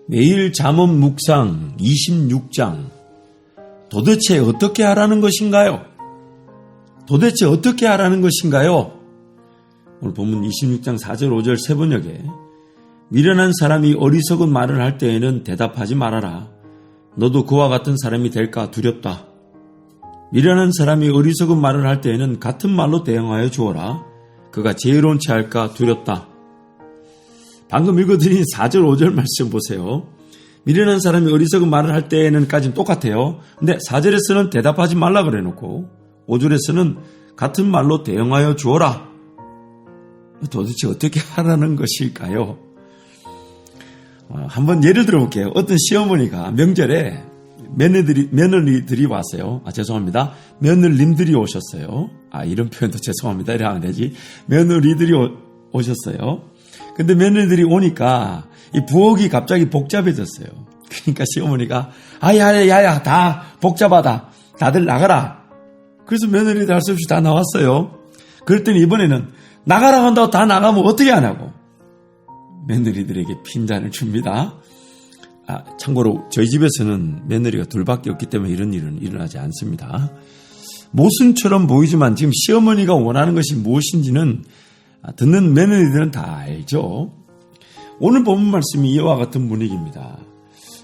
매일 잠언 묵상 26장. 도대체 어떻게 하라는 것인가요? 도대체 어떻게 하라는 것인가요? 오늘 본문 26장 4절 5절 세 번역에 미련한 사람이 어리석은 말을 할 때에는 대답하지 말아라. 너도 그와 같은 사람이 될까 두렵다. 미련한 사람이 어리석은 말을 할 때에는 같은 말로 대응하여 주어라. 그가 지혜로운 채 할까 두렵다. 방금 읽어드린 4절 5절 말씀 보세요. 미련한 사람이 어리석은 말을 할 때에는까지는 똑같아요. 근데 4절에서는 대답하지 말라 그래놓고 5절에서는 같은 말로 대응하여 주어라. 도대체 어떻게 하라는 것일까요? 한번 예를 들어볼게요. 어떤 시어머니가 명절에 며느리들이 왔어요. 죄송합니다. 며느님들이 오셨어요. 이런 표현도 죄송합니다. 이래 하면 되지. 며느리들이 오셨어요. 근데 며느리들이 오니까 이 부엌이 갑자기 복잡해졌어요. 그러니까 시어머니가 야야 다 복잡하다. 다들 나가라. 그래서 며느리들 할 수 없이 다 나왔어요. 그랬더니 이번에는 나가라 한다고 다 나가면 어떻게 하냐고 며느리들에게 핀잔을 줍니다. 참고로 저희 집에서는 며느리가 둘밖에 없기 때문에 이런 일은 일어나지 않습니다. 모순처럼 보이지만 지금 시어머니가 원하는 것이 무엇인지는 듣는 며느리들은 다 알죠. 오늘 본문 말씀이 이와 같은 분위기입니다.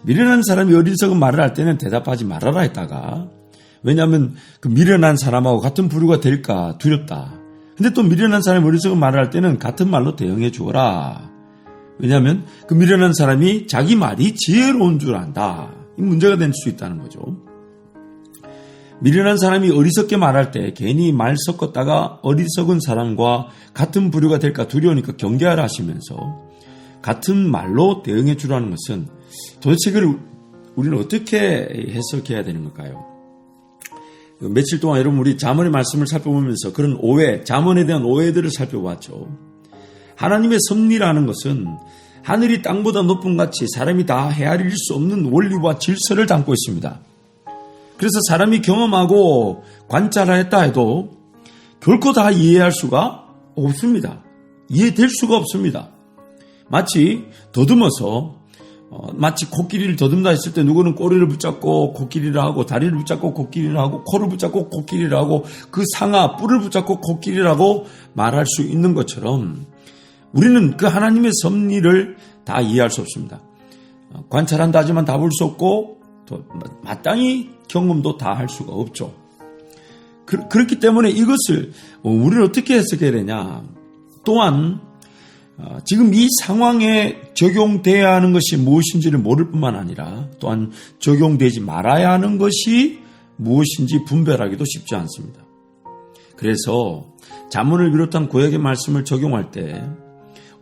미련한 사람이 어리석은 말을 할 때는 대답하지 말아라 했다가, 왜냐하면 그 미련한 사람하고 같은 부류가 될까 두렵다. 근데 또 미련한 사람이 어리석은 말을 할 때는 같은 말로 대응해 주어라. 왜냐하면 그 미련한 사람이 자기 말이 지혜로운 줄 안다. 이 문제가 될 수 있다는 거죠. 미련한 사람이 어리석게 말할 때 괜히 말 섞었다가 어리석은 사람과 같은 부류가 될까 두려우니까 경계하라 하시면서 같은 말로 대응해 주라는 것은 도대체 그걸 우리는 어떻게 해석해야 되는 걸까요? 며칠 동안 여러분 우리 잠언의 말씀을 살펴보면서 그런 오해, 잠언에 대한 오해들을 살펴봤죠. 하나님의 섭리라는 것은 하늘이 땅보다 높은 같이 사람이 다 헤아릴 수 없는 원리와 질서를 담고 있습니다. 그래서 사람이 경험하고 관찰하였다 해도 결코 다 이해할 수가 없습니다. 이해될 수가 없습니다. 마치 더듬어서 마치 코끼리를 더듬다 했을 때 누구는 꼬리를 붙잡고 코끼리를 하고 다리를 붙잡고 코끼리를 하고 코를 붙잡고 코끼리를 하고 그 상하 뿔을 붙잡고 코끼리를 하고 말할 수 있는 것처럼 우리는 그 하나님의 섭리를 다 이해할 수 없습니다. 관찰한다 하지만 다 볼 수 없고 또 마땅히 경험도 다 할 수가 없죠. 그렇기 때문에 이것을 우리는 어떻게 해석해야 되냐. 또한 지금 이 상황에 적용돼야 하는 것이 무엇인지를 모를 뿐만 아니라 또한 적용되지 말아야 하는 것이 무엇인지 분별하기도 쉽지 않습니다. 그래서 잠언을 비롯한 구약의 말씀을 적용할 때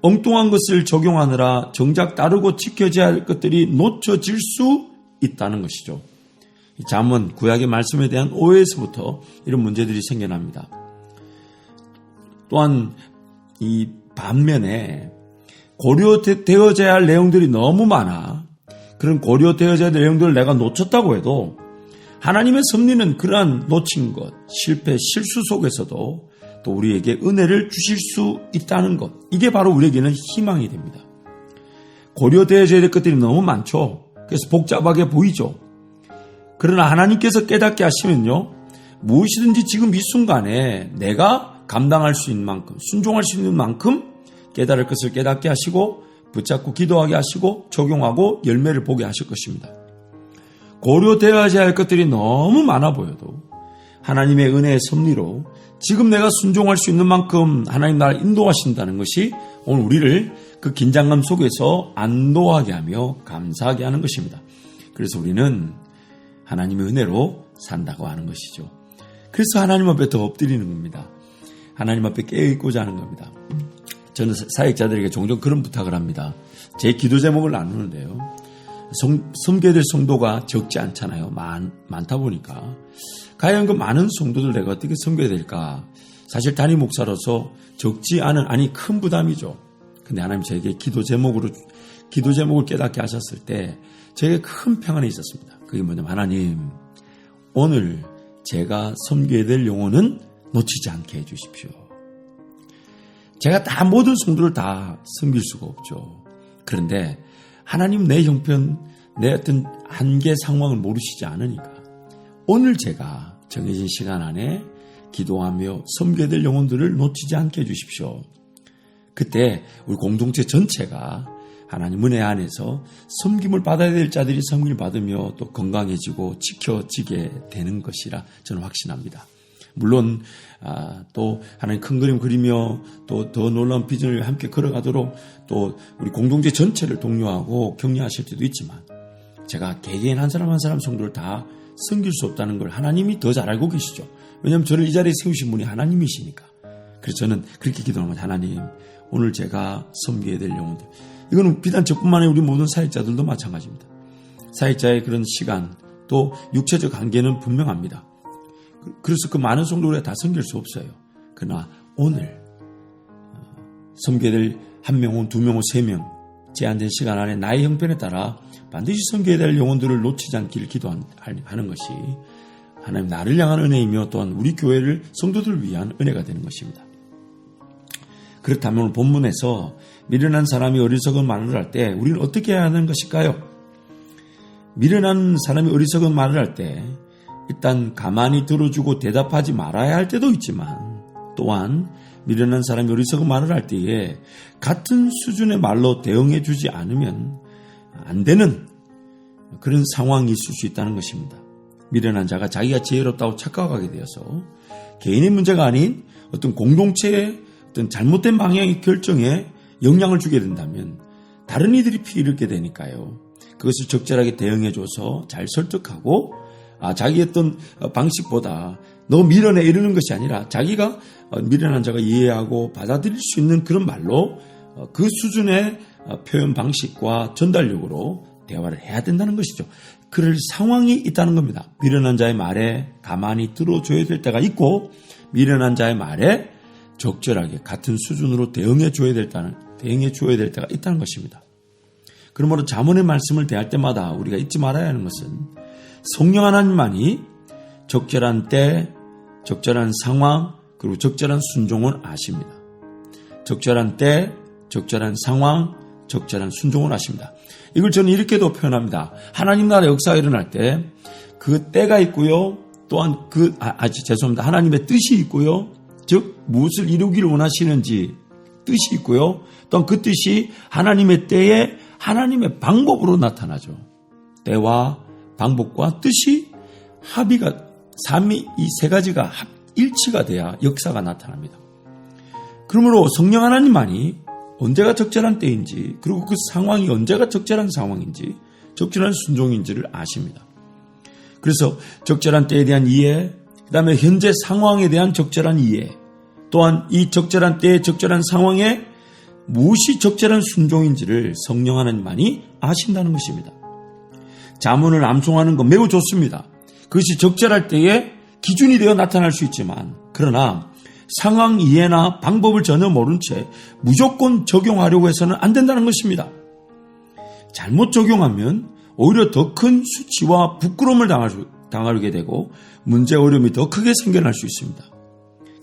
엉뚱한 것을 적용하느라 정작 따르고 지켜져야 할 것들이 놓쳐질 수 있다는 것이죠. 잠언, 구약의 말씀에 대한 오해에서부터 이런 문제들이 생겨납니다. 또한 이 반면에 고려되어져야 할 내용들이 너무 많아 그런 고려되어져야 할 내용들을 내가 놓쳤다고 해도 하나님의 섭리는 그러한 놓친 것, 실패, 실수 속에서도 또 우리에게 은혜를 주실 수 있다는 것, 이게 바로 우리에게는 희망이 됩니다. 고려되어져야 될 것들이 너무 많죠. 그래서 복잡하게 보이죠. 그러나 하나님께서 깨닫게 하시면요, 무엇이든지 지금 이 순간에 내가 감당할 수 있는 만큼, 순종할 수 있는 만큼 깨달을 것을 깨닫게 하시고 붙잡고 기도하게 하시고 적용하고 열매를 보게 하실 것입니다. 고려되어야 할 것들이 너무 많아 보여도 하나님의 은혜의 섭리로 지금 내가 순종할 수 있는 만큼 하나님 나를 인도하신다는 것이 오늘 우리를 그 긴장감 속에서 안도하게 하며 감사하게 하는 것입니다. 그래서 우리는 하나님의 은혜로 산다고 하는 것이죠. 그래서 하나님 앞에 더 엎드리는 겁니다. 하나님 앞에 깨어있고자 하는 겁니다. 저는 사역자들에게 종종 그런 부탁을 합니다. 제 기도 제목을 나누는데요. 섬겨야 될 성도가 적지 않잖아요. 많다 보니까. 과연 그 많은 성도들 내가 어떻게 섬겨야 될까? 사실 담임 목사로서 적지 않은, 큰 부담이죠. 근데 하나님 저에게 기도 제목을 깨닫게 하셨을 때 저에게 큰 평안이 있었습니다. 그게 뭐냐면, 하나님, 오늘 제가 섬겨야 될 영혼은 놓치지 않게 해주십시오. 제가 다 모든 성도를 다 섬길 수가 없죠. 그런데 하나님 내 형편, 내 어떤 한계 상황을 모르시지 않으니까 오늘 제가 정해진 시간 안에 기도하며 섬겨야 될 영혼들을 놓치지 않게 해주십시오. 그때 우리 공동체 전체가 하나님 은혜 안에서 섬김을 받아야 될 자들이 섬김을 받으며 또 건강해지고 지켜지게 되는 것이라 저는 확신합니다. 물론 또 하나님 큰 그림 그리며 또 더 놀라운 비전을 함께 걸어가도록 또 우리 공동체 전체를 독려하고 격려하실 때도 있지만 제가 개개인 한 사람 한 사람 성도를 다 섬길 수 없다는 걸 하나님이 더 잘 알고 계시죠. 왜냐하면 저를 이 자리에 세우신 분이 하나님이시니까. 그래서 저는 그렇게 기도합니다. 하나님, 오늘 제가 섬겨야 될 영혼들. 이거는 비단 저뿐만 아니라 우리 모든 사역자들도 마찬가지입니다. 사역자의 그런 시간 또 육체적 한계는 분명합니다. 그래서 그 많은 성도를 다 섬길 수 없어요. 그러나 오늘 섬겨야 될 한 명, 혹은 두 명, 혹은 세 명 제한된 시간 안에 나의 형편에 따라 반드시 섬겨야 될 영혼들을 놓치지 않기를 기도하는 것이 하나님 나를 향한 은혜이며 또한 우리 교회를 성도들을 위한 은혜가 되는 것입니다. 그렇다면 오늘 본문에서 미련한 사람이 어리석은 말을 할 때 우리는 어떻게 해야 하는 것일까요? 미련한 사람이 어리석은 말을 할 때 일단 가만히 들어주고 대답하지 말아야 할 때도 있지만 또한 미련한 사람이 어리석은 말을 할 때에 같은 수준의 말로 대응해 주지 않으면 안 되는 그런 상황이 있을 수 있다는 것입니다. 미련한 자가 자기가 지혜롭다고 착각하게 되어서 개인의 문제가 아닌 어떤 공동체의 어떤 잘못된 방향의 결정에 영향을 주게 된다면 다른 이들이 피해를 입게 되니까요. 그것을 적절하게 대응해줘서 잘 설득하고 자기 어떤 방식보다 너 미련해 이러는 것이 아니라 자기가 미련한 자가 이해하고 받아들일 수 있는 그런 말로 그 수준의 표현 방식과 전달력으로 대화를 해야 된다는 것이죠. 그럴 상황이 있다는 겁니다. 미련한 자의 말에 가만히 들어줘야 될 때가 있고 미련한 자의 말에 적절하게 같은 수준으로 대응해 줘야 될 때가 있다는 것입니다. 그러므로 잠언의 말씀을 대할 때마다 우리가 잊지 말아야 하는 것은 성령 하나님만이 적절한 때, 적절한 상황, 그리고 적절한 순종을 아십니다. 적절한 때, 적절한 상황, 적절한 순종을 아십니다. 이걸 저는 이렇게도 표현합니다. 하나님 나라 역사가 일어날 때 그 때가 있고요. 또한 죄송합니다. 하나님의 뜻이 있고요. 즉 무엇을 이루기를 원하시는지 뜻이 있고요. 또한 그 뜻이 하나님의 때에 하나님의 방법으로 나타나죠. 때와 방법과 뜻이 합의가 이 세 가지가 일치가 돼야 역사가 나타납니다. 그러므로 성령 하나님만이 언제가 적절한 때인지 그리고 그 상황이 언제가 적절한 상황인지 적절한 순종인지를 아십니다. 그래서 적절한 때에 대한 이해, 그 다음에 현재 상황에 대한 적절한 이해, 또한 이 적절한 때에 적절한 상황에 무엇이 적절한 순종인지를 성령 하나님만이 아신다는 것입니다. 잠언을 암송하는 건 매우 좋습니다. 그것이 적절할 때에 기준이 되어 나타날 수 있지만 그러나 상황 이해나 방법을 전혀 모른 채 무조건 적용하려고 해서는 안 된다는 것입니다. 잘못 적용하면 오히려 더 큰 수치와 부끄러움을 당하게 되고 문제 어려움이 더 크게 생겨날 수 있습니다.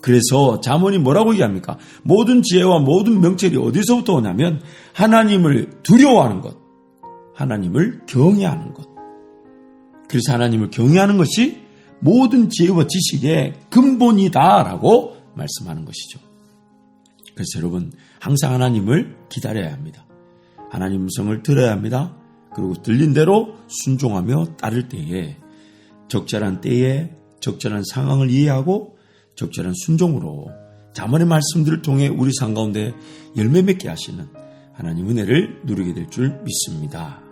그래서 잠언이 뭐라고 얘기합니까? 모든 지혜와 모든 명철이 어디서부터 오냐면 하나님을 두려워하는 것, 하나님을 경외하는 것. 그래서 하나님을 경외하는 것이 모든 지혜와 지식의 근본이다라고 말씀하는 것이죠. 그래서 여러분 항상 하나님을 기다려야 합니다. 하나님 음성을 들어야 합니다. 그리고 들린 대로 순종하며 따를 때에 적절한 때에 적절한 상황을 이해하고 적절한 순종으로 잠언의 말씀들을 통해 우리 삶 가운데 열매 맺게 하시는 하나님 은혜를 누리게 될 줄 믿습니다.